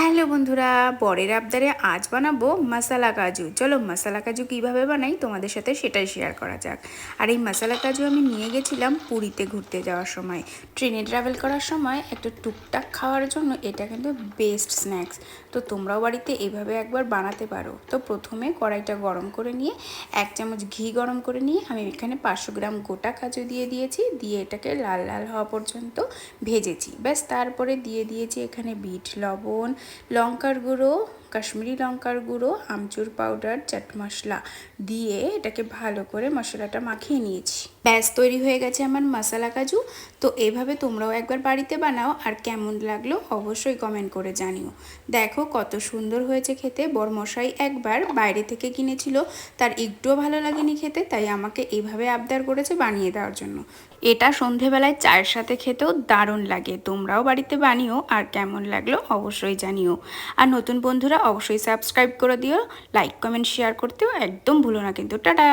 Hello বন্ধুরা, বরের আবদারে আজ বানাবো মশালা কাজু। চলো মশালা কাজু কীভাবে বানাই তোমাদের সাথে সেটাই শেয়ার করা যাক। আর এই মশালা কাজু আমি নিয়ে গেছিলাম পুরীতে ঘুরতে যাওয়ার সময়। ট্রেনে ট্রাভেল করার সময় একটা টুকটাক খাওয়ার জন্য এটা কিন্তু বেস্ট স্ন্যাক্স। তো তোমরাও বাড়িতে এভাবে একবার বানাতে পারো। তো প্রথমে কড়াইটা গরম করে নিয়ে 1 চামচ ঘি গরম করে নিয়ে আমি এখানে 500 গ্রাম গোটা কাজু দিয়ে দিয়েছি। দিয়ে এটাকে লাল লাল হওয়া পর্যন্ত ভেজেছি। ব্যাস তারপরে দিয়ে দিয়েছি এখানে বিট লবণ, লঙ্কার গুঁড়ো, কাশ্মীরি লঙ্কার গুঁড়ো, আমচুর পাউডার, চাট মশলা দিয়ে এটাকে ভালো করে মশলাটা মাখিয়ে নিয়েছি। ব্যাস তৈরি হয়ে গেছে আমার মশালা কাজু। তো এইভাবে তোমরাও একবার বাড়িতে বানাও, আর কেমন লাগলো অবশ্যই কমেন্ট করে জানিও। দেখো কত সুন্দর হয়েছে খেতে। বরমশাই একবার বাইরে থেকে কিনেছিল, তার একটুও ভালো লাগেনি খেতে, তাই আমাকে এইভাবে আবদার করেছে বানিয়ে দেওয়ার জন্য। এটা সন্ধেবেলায় চায়ের সাথে খেতেও দারুণ লাগে। তোমরাও বাড়িতে বানিও, আর কেমন লাগলো অবশ্যই জানিও। আর নতুন বন্ধুরা অবশ্যই সাবস্ক্রাইব করে দিও, লাইক কমেন্ট শেয়ার করতেও একদম ভুলো না কিন্তু। টাটা।